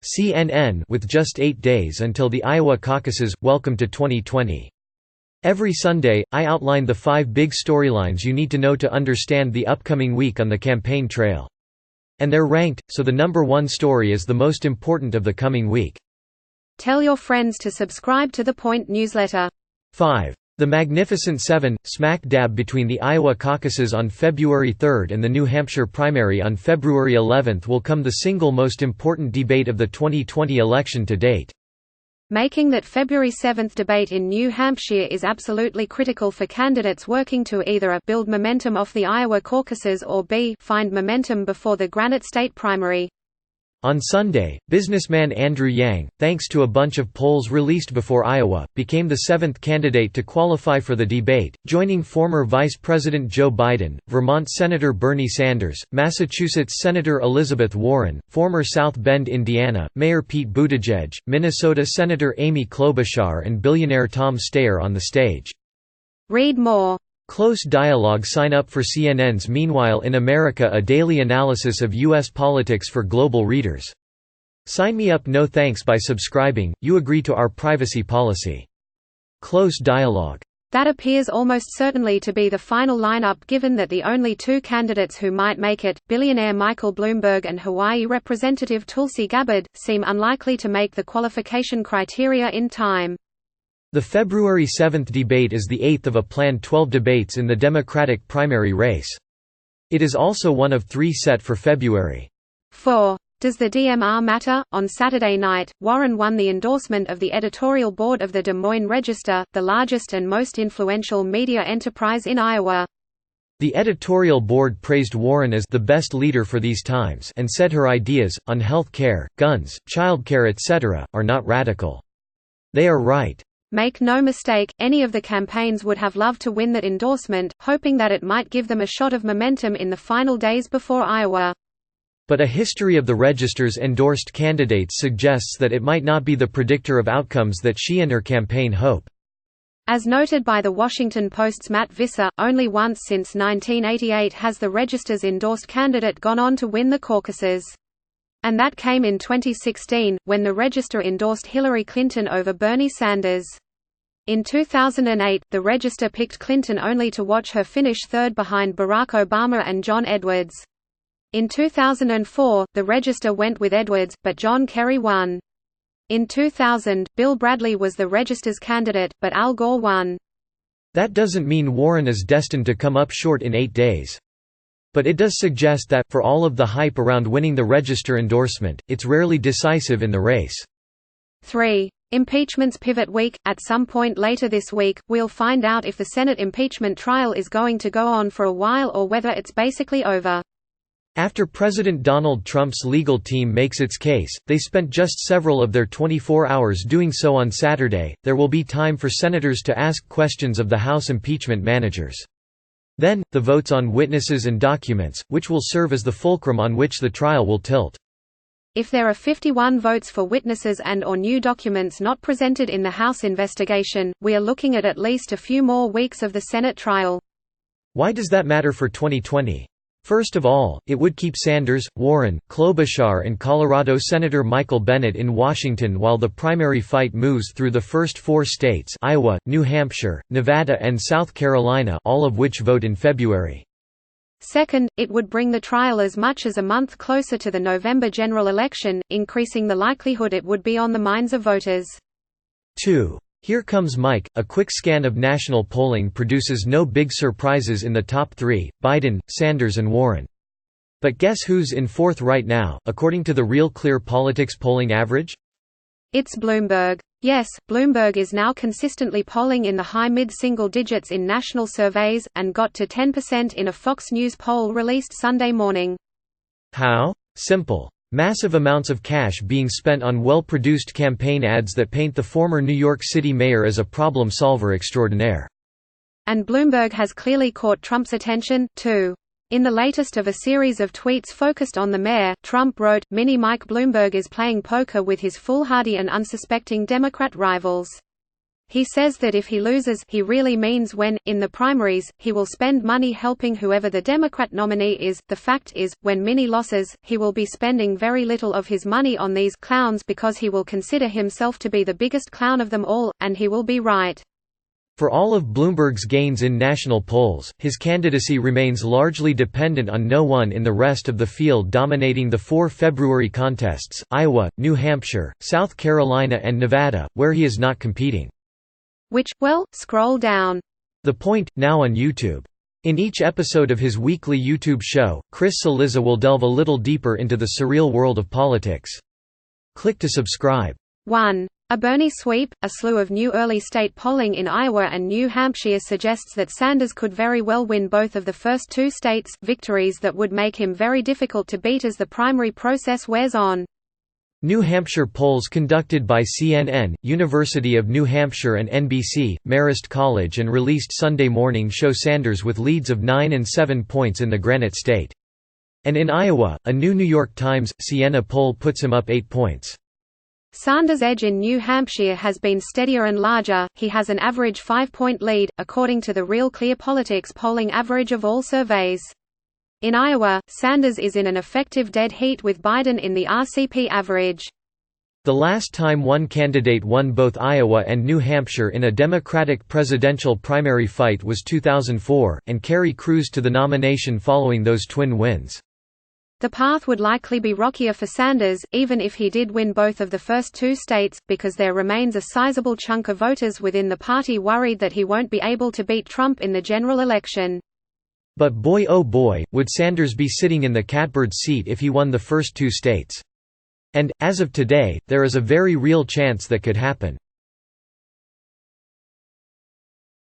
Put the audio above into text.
CNN with just 8 days until the Iowa caucuses. Welcome to 2020. Every Sunday, I outline the 5 big storylines you need to know to understand the upcoming week on the campaign trail. And they're ranked, so the number 1 story is the most important of the coming week. Tell your friends to subscribe to the Point newsletter. 5. The Magnificent Seven, smack dab between the Iowa caucuses on February 3 and the New Hampshire primary on February 11 will come the single most important debate of the 2020 election to date. Making that February 7 debate in New Hampshire is absolutely critical for candidates working to either A. build momentum off the Iowa caucuses or B. find momentum before the Granite State primary. On Sunday, businessman Andrew Yang, thanks to a bunch of polls released before Iowa, became the 7th candidate to qualify for the debate, joining former Vice President Joe Biden, Vermont Senator Bernie Sanders, Massachusetts Senator Elizabeth Warren, former South Bend, Indiana, Mayor Pete Buttigieg, Minnesota Senator Amy Klobuchar and billionaire Tom Steyer on the stage. Read more. Close dialogue. Sign up for CNN's Meanwhile in America, a daily analysis of U.S. politics for global readers. Sign me up. No thanks. By subscribing, you agree to our privacy policy. Close dialogue. That appears almost certainly to be the final lineup, given that the only 2 candidates who might make it, billionaire Michael Bloomberg and Hawaii Representative Tulsi Gabbard, seem unlikely to make the qualification criteria in time. The February 7 debate is the 8th of a planned 12 debates in the Democratic primary race. It is also one of 3 set for February. 4. Does the DMR matter? On Saturday night, Warren won the endorsement of the editorial board of the Des Moines Register, the largest and most influential media enterprise in Iowa. The editorial board praised Warren as the best leader for these times and said her ideas, on health care, guns, childcare etc., are not radical. They are right. Make no mistake, any of the campaigns would have loved to win that endorsement, hoping that it might give them a shot of momentum in the final days before Iowa. But a history of the Register's endorsed candidates suggests that it might not be the predictor of outcomes that she and her campaign hope. As noted by The Washington Post's Matt Visser, only once since 1988 has the Register's endorsed candidate gone on to win the caucuses. And that came in 2016, when the Register endorsed Hillary Clinton over Bernie Sanders. In 2008, the Register picked Clinton only to watch her finish 3rd behind Barack Obama and John Edwards. In 2004, the Register went with Edwards, but John Kerry won. In 2000, Bill Bradley was the Register's candidate, but Al Gore won. That doesn't mean Warren is destined to come up short in 8 days. But it does suggest that, for all of the hype around winning the Register endorsement, it's rarely decisive in the race. 3. Impeachment's pivot week. At some point later this week, we'll find out if the Senate impeachment trial is going to go on for a while or whether it's basically over. After President Donald Trump's legal team makes its case, they spent just several of their 24 hours doing so on Saturday. There will be time for senators to ask questions of the House impeachment managers. Then, the votes on witnesses and documents, which will serve as the fulcrum on which the trial will tilt. If there are 51 votes for witnesses and/or new documents not presented in the House investigation, we are looking at least a few more weeks of the Senate trial. Why does that matter for 2020? First of all, it would keep Sanders, Warren, Klobuchar and Colorado Senator Michael Bennet in Washington while the primary fight moves through the first 4 states, Iowa, New Hampshire, Nevada and South Carolina, all of which vote in February. Second, it would bring the trial as much as a month closer to the November general election, increasing the likelihood it would be on the minds of voters. 2. Here comes Mike. A quick scan of national polling produces no big surprises in the top 3, Biden, Sanders and Warren. But guess who's in 4th right now, according to the Real Clear Politics polling average? It's Bloomberg. Yes, Bloomberg is now consistently polling in the high mid-single digits in national surveys, and got to 10% in a Fox News poll released Sunday morning. How? Simple. Massive amounts of cash being spent on well-produced campaign ads that paint the former New York City mayor as a problem solver extraordinaire. And Bloomberg has clearly caught Trump's attention, too. In the latest of a series of tweets focused on the mayor, Trump wrote, "Mini Mike Bloomberg is playing poker with his foolhardy and unsuspecting Democrat rivals." He says that if he loses, he really means when, in the primaries, he will spend money helping whoever the Democrat nominee is. The fact is, when Minnie loses, he will be spending very little of his money on these clowns because he will consider himself to be the biggest clown of them all, and he will be right. For all of Bloomberg's gains in national polls, his candidacy remains largely dependent on no one in the rest of the field dominating the 4 February contests: Iowa, New Hampshire, South Carolina and Nevada, where he is not competing. Scroll down. The Point, now on YouTube. In each episode of his weekly YouTube show, Chris Cillizza will delve a little deeper into the surreal world of politics. Click to subscribe. 1. A Bernie sweep. A slew of new early state polling in Iowa and New Hampshire suggests that Sanders could very well win both of the first 2 states, victories that would make him very difficult to beat as the primary process wears on. New Hampshire polls conducted by CNN, University of New Hampshire and NBC, Marist College and released Sunday morning show Sanders with leads of 9 and 7 points in the Granite State. And in Iowa, a new New York Times, Siena poll puts him up 8 points. Sanders' edge in New Hampshire has been steadier and larger. He has an average 5-point lead, according to the Real Clear Politics polling average of all surveys. In Iowa, Sanders is in an effective dead heat with Biden in the RCP average. The last time one candidate won both Iowa and New Hampshire in a Democratic presidential primary fight was 2004, and Kerry cruised to the nomination following those twin wins. The path would likely be rockier for Sanders, even if he did win both of the first 2 states, because there remains a sizable chunk of voters within the party worried that he won't be able to beat Trump in the general election. But boy oh boy, would Sanders be sitting in the catbird seat if he won the first 2 states. And, as of today, there is a very real chance that could happen.